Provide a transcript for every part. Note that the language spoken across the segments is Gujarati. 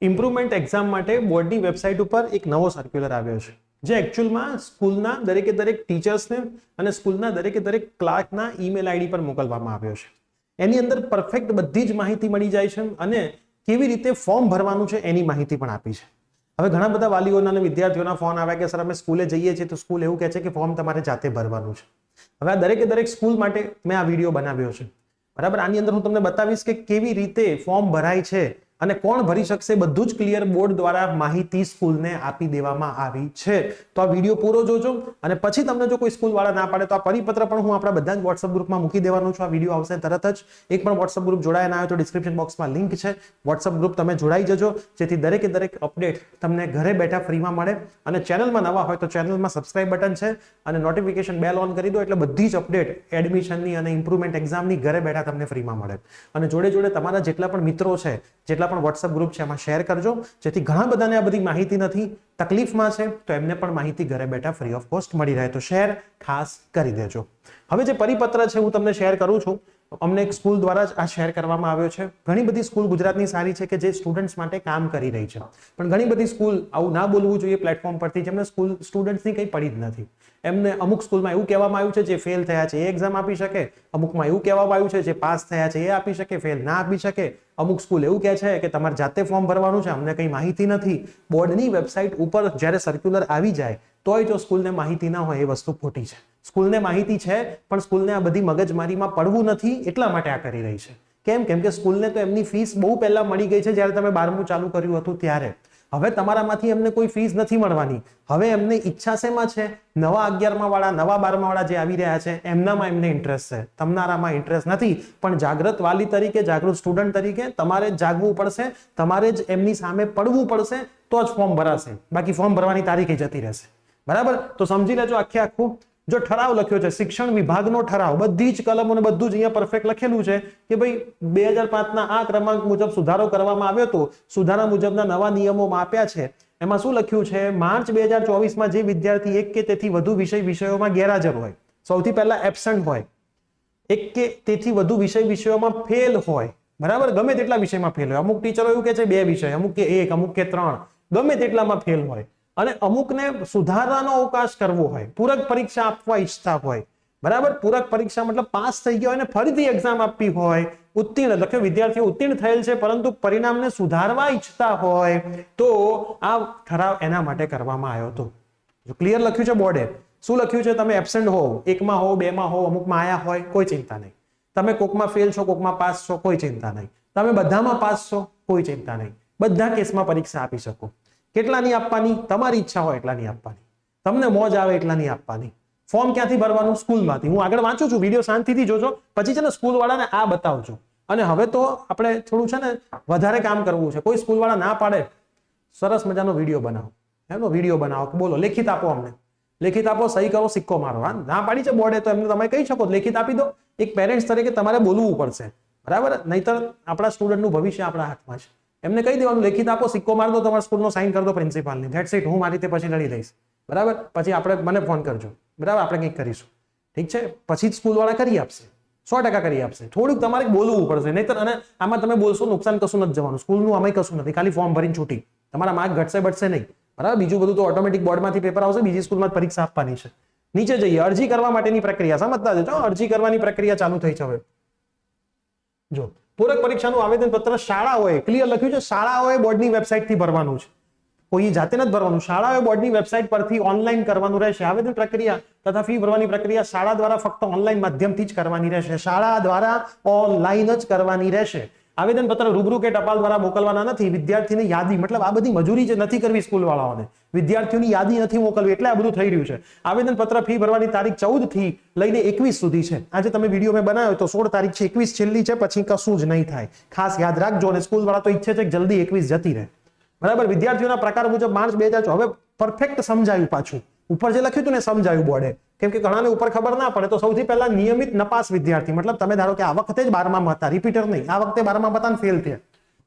ઇમ્પ્રુવમેન્ટ એક્ઝામ માટે બોર્ડની વેબસાઇટ ઉપર એક નવો સર્ક્યુલર આવ્યો છે, જે એકચ્યુઅલમાં સ્કૂલના દરેકે દરેક ટીચર્સને અને સ્કૂલના દરેકે દરેક ક્લાર્કના ઈમેલ આઈડી પર મોકલવામાં આવ્યો છે. એની અંદર પરફેક્ટ બધી જ માહિતી મળી જાય છે અને કેવી રીતે ફોર્મ ભરવાનું છે એની માહિતી પણ આપી છે. હવે ઘણા બધા વાલીઓના અને વિદ્યાર્થીઓના ફોન આવ્યા કે સર અમે સ્કૂલે જઈએ છીએ તો સ્કૂલ એવું કહે છે કે ફોર્મ તમારે જાતે ભરવાનું છે. હવે આ દરેકે દરેક સ્કૂલ માટે મેં આ વિડીયો બનાવ્યો છે. બરાબર, આની અંદર હું તમને બતાવીશ કે કેવી રીતે ફોર્મ ભરાય છે અને કોણ ભરી શકશે, બધું જ ક્લિયર બોર્ડ દ્વારા માહિતી સ્કૂલને આપી દેવામાં આવી છે. તો આ વિડીયો પૂરો જોજો અને પછી તમને જો કોઈ સ્કૂલ વાળા ના પાડે તો આ પરિપત્ર પણ હું આપણા બધા જ વોટ્સઅપ ગ્રુપમાં મૂકી દેવાનું છું. આ વિડીયો આવશે તરત જ. એક પણ વોટ્સઅપ ગ્રુપ જોડાયા ના હોય તો ડિસ્ક્રિપ્શન બોક્સમાં લિંક છે. વોટ્સઅપ ગ્રુપ તમે જોડાઈ જજો, જેથી દરેકે દરેક અપડેટ તમને ઘરે બેઠા ફ્રીમાં મળે. અને ચેનલમાં નવા હોય તો ચેનલમાં સબસ્ક્રાઇબ બટન છે અને નોટિફિકેશન બેલ ઓન કરી દો, એટલે બધી જ અપડેટ એડમિશનની અને ઇમ્પ્રુવમેન્ટ એક્ઝામની ઘરે બેઠા તમને ફ્રીમાં મળે. અને જોડે જોડે તમારા જેટલા પણ મિત્રો છે, જેટલા પણ વોટ્સઅપ ગ્રુપ છે એમાં શેર કરજો, જેથી ઘણા બધાને આ બધી માહિતી નથી, તકલીફમાં છે, તો એમને પણ માહિતી ઘરે બેઠા ફ્રી ઓફ કોસ્ટ મળી રહે. તો શેર ખાસ કરી દેજો. હવે જે પરિપત્ર છે હું તમને શેર કરું છું, અમને એક સ્કૂલ દ્વારા જ આ શેર કરવામાં આવ્યો છે. ઘણી બધી સ્કૂલ ગુજરાતની સારી છે કે જે સ્ટુડન્ટ્સ માટે કામ કરી રહી છે, પણ ઘણી બધી સ્કૂલ આવું ના બોલવું જોઈએ પ્લેટફોર્મ પરથી, જેમને સ્કૂલ સ્ટુડન્ટ્સની કંઈ પડી જ નથી. એમને અમુક સ્કૂલમાં એવું કહેવામાં આવ્યું છે જે ફેલ થયા છે એ એક્ઝામ આપી શકે, અમુકમાં એવું કહેવામાં આવ્યું છે જે પાસ થયા છે એ આપી શકે, ફેલ ના આપી શકે. અમુક સ્કૂલ એવું કહે છે કે તમારે જાતે ફોર્મ ભરવાનું છે, અમને કંઈ માહિતી નથી. બોર્ડની વેબસાઇટ ઉપર જ્યારે સર્ક્યુલર આવી જાય તોય જો સ્કૂલને માહિતી ના હોય એ વસ્તુ ખોટી છે. સ્કૂલને માહિતી છે પણ સ્કૂલને આ બધી મગજમારીમાં પડવું નથી, એટલા માટે આ કરી રહી છે. કેમ કે સ્કૂલને તો એમની ફીસ બહુ પહેલા મળી ગઈ છે જ્યારે તમે 12મું ચાલુ કર્યું હતું ત્યારે. હવે તમારામાંથી એમને કોઈ ફીસ નથી મળવાની. હવે એમને ઈચ્છા શેમાં છે? નવા 11મા વાળા, નવા 12મા વાળા જે આવી રહ્યા છે એમનામાં એમને ઇન્ટરેસ્ટ છે, તમારામાં ઇન્ટરેસ્ટ નથી. પણ જાગૃત વાલી તરીકે, જાગૃત સ્ટુડન્ટ તરીકે તમારે જ જાગવું પડશે, તમારે જ એમની સામે પડવું પડશે, તો જ ફોર્મ ભરાશે. બાકી ફોર્મ ભરવાની તારીખ જતી રહેશે. બરાબર, તો સમજી લેજો. આખે આખું જો ઠરાવ લખ્યો છે, શિક્ષણ વિભાગનો ઠરાવ, બધી જ કલમો ને બધું જ અહીંયા પરફેક્ટ લખેલું છે કે ભાઈ 2005ના આ ક્રમાંક મુજબ સુધારો કરવામાં આવ્યો હતો, સુધારા મુજબના નવા નિયમોમાં આપ્યા છે. એમાં શું લખ્યું છે? માર્ચ 2024માં જે વિદ્યાર્થી એક કે તેથી વધુ વિષયોમાં ગેરહાજર હોય, સૌથી પહેલા એબસન્ટ હોય, એક કે તેથી વધુ વિષયોમાં ફેલ હોય, બરાબર, ગમે તેટલા વિષયમાં ફેલ હોય. અમુક ટીચરો એવું કે છે 2 વિષય, અમુક કે 1, અમુક કે 3, ગમે તેટલામાં ફેલ હોય, અને અમુકને સુધારાનો અવકાશ કરવો હોય, પૂરક પરીક્ષા આપવા ઈચ્છતા હોય, બરાબર, પૂરક પરીક્ષા મતલબ પાસ થઈ ગયા હોય અને ફરીથી એક્ઝામ આપવી હોય, ઉત્તીર્ણ લખ્યો વિદ્યાર્થીઓ ઉત્તીર્ણ થયેલ છે પરંતુ પરિણામને સુધારવા ઈચ્છતા હોય, તો આ ઠરાવ એના માટે કરવામાં આવ્યો હતો. જો ક્લિયર લખ્યું છે બોર્ડે, શું લખ્યું છે? તમે એબસન્ટ હો, 1માં હો, 2માં હો, અમુકમાં આયા હોય, કોઈ ચિંતા નહીં. તમે કોકમાં ફેલ છો, કોકમાં પાસ છો, કોઈ ચિંતા નહીં. તમે બધામાં પાસ છો, કોઈ ચિંતા નહીં. બધા કેસમાં પરીક્ષા આપી શકો. કેટલાની આપવાની? તમારી ઈચ્છા હોય એટલાની આપવાની, તમને મોજ આવે એટલાની આપવાની. ફોર્મ ક્યાંથી ભરવાનું? સ્કૂલમાંથી. હું આગળ વાંચું છું, વિડીયો શાંતિથી જોજો, પછી છે ને સ્કૂલ વાળાને આ બતાવજો. અને હવે તો આપણે થોડું છે ને વધારે કામ કરવું છે. કોઈ સ્કૂલ વાળા ના પાડે, સરસ મજાનો વિડીયો બનાવો, એનો વિડીયો બનાવો, બોલો લેખિત આપો, અમને લેખિત આપો, સહી કરો, સિક્કો મારો. હા, ના પાડી છે બોર્ડે તો એમને તમે કહી શકો લેખિત આપી દો. એક પેરેન્ટ્સ તરીકે તમારે બોલવું પડશે, બરાબર, નહીતર આપણા સ્ટુડન્ટનું ભવિષ્ય આપણા હાથમાં છે. એમને કહી દેવાનું લેખિત આપો, સિક્કો માર દો, તમારા સ્કૂલનો સાઇન કરી દો પ્રિન્સિપાલની, ધેટ્સ ઇટ. હું મારી રીતે પછી લડી લઈશ, બરાબર. પછી આપણે મને ફોન કરજો, બરાબર, આપણે કંઈક કરીશું, ઠીક છે. પછી જ સ્કૂલ વાળા કરી આપશે, 100% કરી આપશે. થોડુંક તમારે બોલવું પડશે, નહીતર અને આમાં તમે બોલશો નુકસાન કશું નથી જવાનું. સ્કૂલનું આમાં કશું નથી, ખાલી ફોર્મ ભરીને છૂટી. તમારા માર્ક ઘટશે બટશે નહીં, બરાબર. બીજું બધું તો ઓટોમેટિક બોર્ડમાંથી પેપર આવશે, બીજી સ્કૂલમાં પરીક્ષા આપવાની છે. નીચે જઈએ, અરજી કરવા માટેની પ્રક્રિયા સમજતા જજો. અરજી કરવાની પ્રક્રિયા ચાલુ થઈ છે હવે. જો પૂરક પરીક્ષાનું આવેદન પત્ર શાળાઓએ, ક્લિયર લખ્યું છે, શાળાઓએ બોર્ડની વેબસાઇટથી ભરવાનું છે. કોઈ જાતે નથી ભરવાનું, શાળાઓએ બોર્ડની વેબસાઇટ પરથી ઓનલાઈન કરવાનું રહેશે. આવેદન પ્રક્રિયા તથા ફી ભરવાની પ્રક્રિયા શાળા દ્વારા ફક્ત ઓનલાઈન માધ્યમથી જ કરવાની રહેશે. શાળા દ્વારા ઓનલાઈન જ કરવાની રહેશે. આવેદન પત્ર રૂબરૂ કે ટપાલ દ્વારા મોકલવાના નથી. વિદ્યાર્થીની યાદી, મતલબ આ બધી મજૂરી જે નથી કરવી સ્કૂલ વાળાઓને, વિદ્યાર્થીઓની યાદી નથી મોકલવી, એટલે આ બધું થઈ રહ્યું છે. આવેદન પત્ર ફી ભરવાની તારીખ 14 થી લઈને 21 સુધી છે. આજે તમે વિડીયો મેં બનાવ્યો તો 16 તારીખ છે, 21 છેલ્લી છે, પછી કશું જ નહીં થાય. ખાસ યાદ રાખજો. અને સ્કૂલ વાળા તો ઈચ્છે છે કે જલ્દી 21 જતી રહે, બરાબર. વિદ્યાર્થીઓના પ્રકાર મુજબ માર્ચ 2000, હવે પરફેક્ટ સમજાયું. પાછું ઉપર જે લખ્યું હતું ને સમજાયું બોર્ડે, કેમ કે ઘણાને ઉપર ખબર ના પડે. તો સૌથી પહેલા નિયમિત નપાસ વિદ્યાર્થી, મતલબ તમે ધારો કે આ વખતે જ 12માં હતા, રિપીટર નહીં, આ વખતે 12માં હતા ફેલ થયા,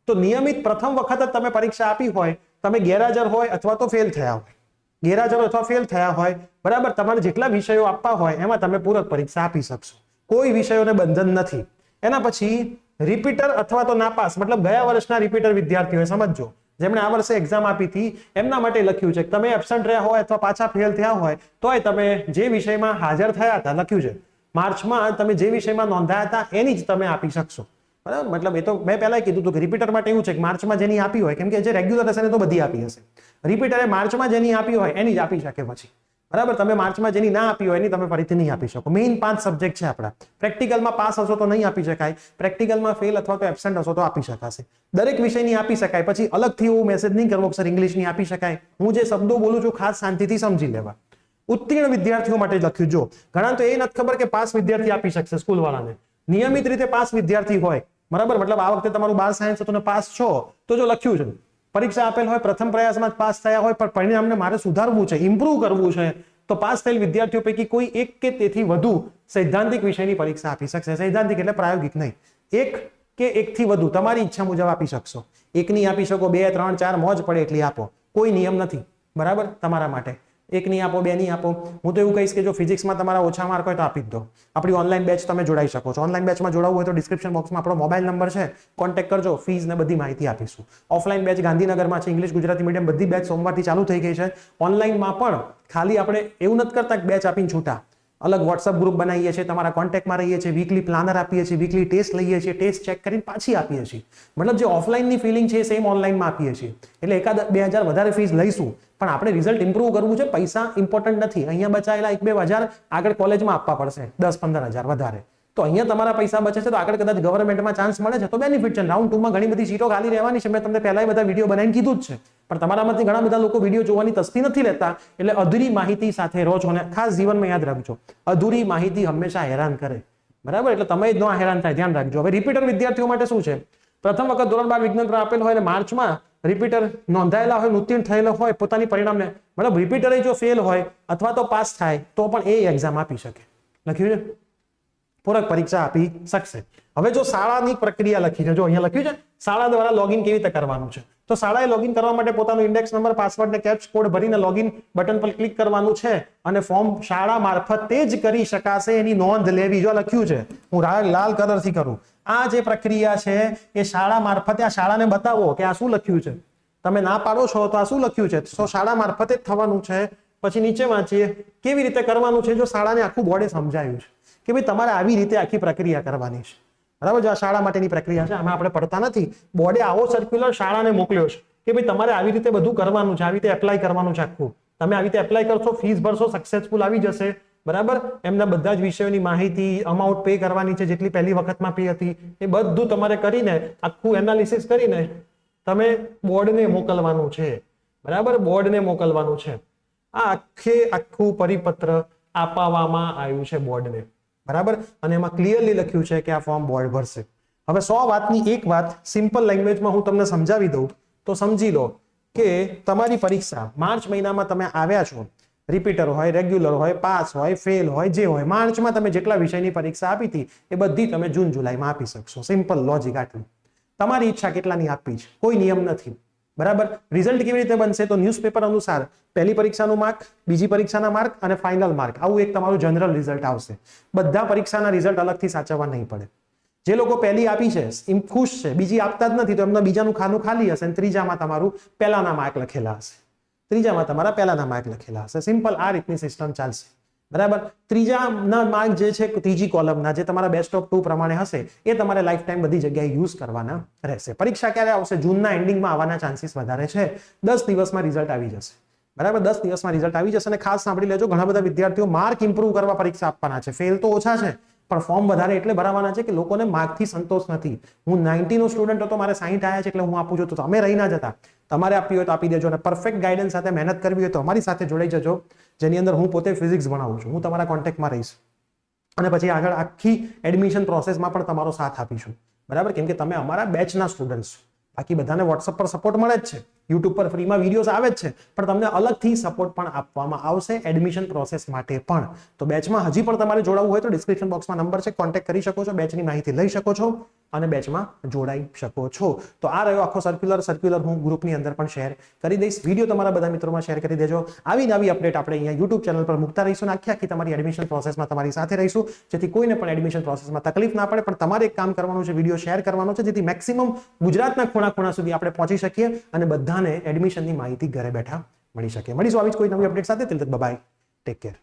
તો નિયમિત પ્રથમ વખત જ તમે પરીક્ષા આપી હોય, તમે ગેરહાજર હોય અથવા તો ફેલ થયા હોય, ગેરહાજર અથવા ફેલ થયા હોય, બરાબર, તમારે જેટલા વિષયો આપવા હોય એમાં તમે પૂરક પરીક્ષા આપી શકશો. કોઈ વિષયોને બંધન નથી. એના પછી રિપીટર અથવા તો નાપાસ, મતલબ ગયા વર્ષના રિપીટર વિદ્યાર્થીઓ, સમજો જેમણે આ વર્ષે એક્ઝામ આપી હતી એમના માટે લખ્યું છે કે તમે એબસન્ટ રહ્યા હોય અથવા પાછા ફેલ થયા હોય તોય તમે જે વિષયમાં હાજર થયા હતા, લખ્યું છે માર્ચમાં તમે જે વિષયમાં નોંધાયા હતા એની જ તમે આપી શકશો, બરાબર. મતલબ એ તો મેં પહેલા કીધું હતું કે રિપીટર માટે એવું છે કે માર્ચમાં જેની આપી હોય, કેમ કે જે રેગ્યુલર હશે ને તો બધી આપી હશે, રિપીટરે માર્ચમાં જેની આપી હોય એની જ આપી શકે પછી, બરાબર. તમે માર્ચમાં જેની ના આપી હોય એની તમે ફરીથી નહીં આપી શકો. મેઇન 5 સબ્જેક્ટ છે આપણા. પ્રેક્ટિકલમાં પાસ હશો તો નહીં આપી શકાય, પ્રેક્ટિકલમાં ફેલ અથવા તો એબસન્ટ હશો તો આપી શકાશે. દરેક વિષયની આપી શકાય. પછી અલગથી એવું મેસેજ નહીં કરવો કે સર ઇંગ્લિશની આપી શકાય. હું જે શબ્દો બોલું છું ખાસ શાંતિથી સમજી લેવા. ઉત્તીર્ણ વિદ્યાર્થીઓ માટે લખ્યું. જો ઘણા તો એ નથી ખબર કે પાસ વિદ્યાર્થી આપી શકશે સ્કૂલ વાળાને. નિયમિત રીતે પાસ વિદ્યાર્થી હોય, બરાબર. મતલબ આ વખતે તમારું 12 સાયન્સ હતું ને પાસ છો તો જો લખ્યું છે પરીક્ષા આપેલ હોય, પ્રથમ પ્રયાસમાં જ પાસ થયા હોય, પણ પરિણામને મારે સુધારવું છે, ઇમ્પ્રુવ કરવું છે, તો પાસ થયેલ વિદ્યાર્થીઓ પૈકી કોઈ એક કે તેથી વધુ સૈદ્ધાંતિક વિષયની પરીક્ષા આપી શકશે. સૈદ્ધાંતિક એટલે પ્રાયોગિક નહીં. એક કે એકથી વધુ તમારી ઈચ્છા મુજબ આપી શકશો. એકની આપી શકો, 2, 3, 4 મોજ પડે એટલી આપો. કોઈ નિયમ નથી, બરાબર. તમારા માટે એકની આપો, 2ની આપો. હું તો એવું કહીશ કે જો ફિઝિક્સમાં તમારા ઓછા માર્ક હોય તો આપી જ દો. આપણી ઓનલાઈન બેચ તમે જોડાઈ શકો છો. ઓનલાઈન બેચમાં જોડાવવું હોય તો ડિસ્ક્રિપ્શન બોક્સમાં આપણો મોબાઈલ નંબર છે, કોન્ટેક્ટ કરજો. ફીઝ ને બધી માહિતી આપીશું. ઓફલાઈન બેચ ગાંધીનગરમાં છે, ઇંગ્લિશ ગુજરાતી મીડિયમ બધી બેચ સોમવારથી ચાલુ થઈ ગઈ છે. ઓનલાઈનમાં પણ ખાલી આપણે એવું નથી કરતા કે બેચ આપીને છૂટા. અલગ વોટ્સઅપ ગ્રુપ બનાવીએ છીએ, તમારા કોન્ટેક્ટમાં રહીએ છીએ, વીકલી પ્લાનર આપીએ છીએ, વીકલી ટેસ્ટ લઈએ છીએ, ટેસ્ટ ચેક કરીને પાછી આપીએ છીએ. મતલબ જે ઓફલાઈનની ફિલિંગ છે સેમ ઓનલાઈનમાં આપીએ છીએ. એટલે 1,000-2,000 વધારે ફીસ લઈશું, પણ આપણે રિઝલ્ટ ઇમ્પ્રુવ કરવું છે. પૈસા ઇમ્પોર્ટન્ટ નથી. અહીંયા બચાયેલા 1-2 હજાર આગળ કોલેજમાં આપવા પડશે, 10-15 હજાર વધારે. તો અહીંયા તમારા પૈસા બચે છે તો આગળ કદાચ ગવર્મેન્ટમાં ચાન્સ મળે છે તો બેનિફિટ છે. રાઉન્ડ 2માં ઘણી બધી સીટો ખાલી રહેવાની છે. મેં તમને પહેલા બધા વિડીયો બનાવીને કીધું જ છે, પણ તમારામાંથી ઘણા બધા લોકો વિડીયો જોવાની તસ્તી નથી લેતા. એટલે અધૂરી માહિતી સાથે રહો છો. અને ખાસ જીવનમાં યાદ રાખજો, અધૂરી માહિતી હંમેશા હેરાન કરે, બરાબર. એટલે તમે જ ન હેરાન થાય, ધ્યાન રાખજો. હવે રિપીટર વિદ્યાર્થીઓ માટે શું છે? પ્રથમ વખત ધોરણ 12 વિજ્ઞાન આપેલ હોય અને માર્ચમાં રિપીટર નોંધાયેલા હોય, ઉત્તીર્ણ થયેલો હોય, પોતાની પરિણામને મતલબ રિપીટરે જો ફેલ હોય અથવા તો પાસ થાય તો પણ એ એક્ઝામ આપી શકે. લખ્યું છે પૂરક પરીક્ષા આપી શકશે. હવે જો શાળાની પ્રક્રિયા લખી છે, જો અહીંયા લખ્યું છે શાળા દ્વારા લોગિન કેવી રીતે કરવાનું છે. તો શાળાએ લોગિન કરવા માટે પોતાનો ઇન્ડેક્સ નંબર, પાસવર્ડ ને કેપ્સ કોડ ભરીને લોગિન બટન પર ક્લિક કરવાનું છે અને ફોર્મ શાળા મારફતે જ કરી શકાશે. એની નોંધ લેવી. જો લખ્યું છે, હું લાલ કલરથી કરું. આ જે પ્રક્રિયા છે એ શાળા મારફતે, આ શાળાને બતાવો કે આ શું લખ્યું છે. તમે ના પાડો છો તો આ શું લખ્યું છે, તો શાળા મારફતે જ થવાનું છે. પછી નીચે વાંચીએ કેવી રીતે કરવાનું છે. જો શાળાને આખું બોર્ડે સમજાયું છે કે ભાઈ તમારે આવી રીતે આખી પ્રક્રિયા કરવાની છે, બરાબર. જો આ શાળા માટેની પ્રક્રિયા છે, આમાં આપણે પડતા નથી. બોર્ડે આવો સર્ક્યુલર શાળાને મોકલ્યો છે કે ભાઈ તમારે આવી રીતે બધું કરવાનું છે, આવી રીતે એપ્લાય કરવાનું છે આખું. તમે આવી રીતે એપ્લાય કરશો, ફીસ ભરશો, સક્સેસફુલ આવી જશે, બરાબર. એમના બધા જ વિષયોની માહિતી, અમાઉન્ટ પે કરવાની છે જેટલી પહેલી વખતમાં પે હતી, એ બધું તમારે કરીને આખું એનાલિસિસ કરીને તમે બોર્ડને મોકલવાનું છે, બરાબર. બોર્ડને મોકલવાનું છે. આ આખું પરિપત્ર આપવામાં આવ્યું છે બોર્ડને, બરાબર. અને એમાં ક્લિયરલી લખ્યું છે કે આ ફોર્મ બોર્ડ ભરશે. હવે 100 વાતની એક વાત સિમ્પલ લેંગ્વેજમાં હું તમને સમજાવી દઉં તો સમજી લો કે તમારી પરીક્ષા માર્ચ મહિનામાં તમે આવ્યા છો. રિપીટર હોય, રેગ્યુલર હોય, પાસ હોય, ફેલ હોય, જે હોય, માર્ચમાં તમે જેટલા વિષયની પરીક્ષા આપી હતી એ બધી તમે જૂન જુલાઈમાં આપી શકશો. સિમ્પલ લોજિક આટલું. તમારી ઈચ્છા કેટલાની આપવી છે, કોઈ નિયમ નથી, બરાબર. રિઝલ્ટ કેવી રીતે બનશે તો ન્યૂઝપેપર અનુસાર પહેલી પરીક્ષાનું માર્ક, બીજી પરીક્ષાના માર્ક અને ફાઇનલ માર્ક, આવું એક તમારું જનરલ રિઝલ્ટ આવશે. બધા પરીક્ષાના રિઝલ્ટ અલગથી સાચવવા નહીં પડે. જે લોકો પહેલી આપી છે એમ ખુશ છે, બીજી આપતા જ નથી તો એમના બીજાનું ખાનું ખાલી હશે અને ત્રીજામાં તમારું પહેલાના માર્ક લખેલા હશે. ત્રીજામાં તમારા પહેલાના માર્ક લખેલા હશે. સિમ્પલ આ રીતની સિસ્ટમ ચાલશે, બરાબર. ત્રીજાના માર્ક જે છે ત્રીજી કોલમના જે તમારા બેસ્ટ ઓફ 2 પ્રમાણે હશે એ તમારે લાઈફ ટાઈમ બધી જગ્યાએ યુઝ કરવાના રહેશે. પરીક્ષા ક્યારે આવશે? જૂનના એન્ડિંગમાં આવવાના ચાન્સીસ વધારે છે. 10 દિવસમાં રિઝલ્ટ આવી જશે, બરાબર. 10 દિવસમાં રિઝલ્ટ આવી જશે. અને ખાસ સાંભળી લેજો, ઘણા બધા વિદ્યાર્થીઓ માર્ક ઇમ્પ્રુવ કરવા પરીક્ષા આપવાના છે. ફેલ તો ઓછા છે પણ ફોર્મ વધારે એટલે ભરાવાના છે કે લોકોને માર્કથી સંતોષ નથી. હું 90 નો સ્ટુડન્ટ હતો, મારે 60 આવ્યા છે એટલે હું આપું છું, તો તમે રહી ના જતા. તમારે આપવી હોય તો આપી દેજો. અને પરફેક્ટ ગાઈડન્સ સાથે મહેનત કરવી હોય તો અમારી સાથે જોડાઈ જજો, જેની અંદર હું પોતે ફિઝિક્સ ભણાવું છું. હું તમારા કોન્ટેક્ટમાં રહીશ અને પછી આગળ આખી એડમિશન પ્રોસેસમાં પણ તમારો સાથ આપીશું, બરાબર. કેમ કે તમે અમારા બેચના સ્ટુડન્ટ્સ છો. બાકી બધાને વોટ્સઅપ પર સપોર્ટ મળે જ છે, યુટ્યુબ પર ફ્રીમાં વિડીયોઝ આવે જ છે, પણ તમને અલગથી સપોર્ટ પણ આપવામાં આવશે એડમિશન પ્રોસેસ માટે પણ. તો બેચમાં હજી પણ તમારે જોડાવવું હોય તો ડિસ્ક્રિપ્શન બોક્સમાં નંબર છે, કોન્ટેક્ટ કરી શકો છો, બેચની માહિતી લઈ શકો છો અને બેચમાં જોડાઈ શકો છો. તો આ રહ્યો આખો સર્ક્યુલર હું ગ્રુપની અંદર પણ શેર કરી દઈશ. વિડીયો તમારા બધા મિત્રોમાં શેર કરી દેજો. આવી નવી અપડેટ આપણે અહીંયા યુટ્યુબ ચેનલ પર મૂકતા રહીશું અને આખી તમારી એડમિશન પ્રોસેસમાં તમારી સાથે રહીશું, જેથી કોઈને પણ એડમિશન પ્રોસેસમાં તકલીફ ના પડે. પણ તમારે એક કામ કરવાનું છે, વિડીયો શેર કરવાનો છે, જેથી મેક્સિમમ ગુજરાતના ખૂણા સુધી આપણે પહોંચી શકીએ અને બધાને એડમિશનની માહિતી ઘરે બેઠા મળી શકે. મળીશું આવી જ કોઈ નવી અપડેટ સાથે. Bye, take care.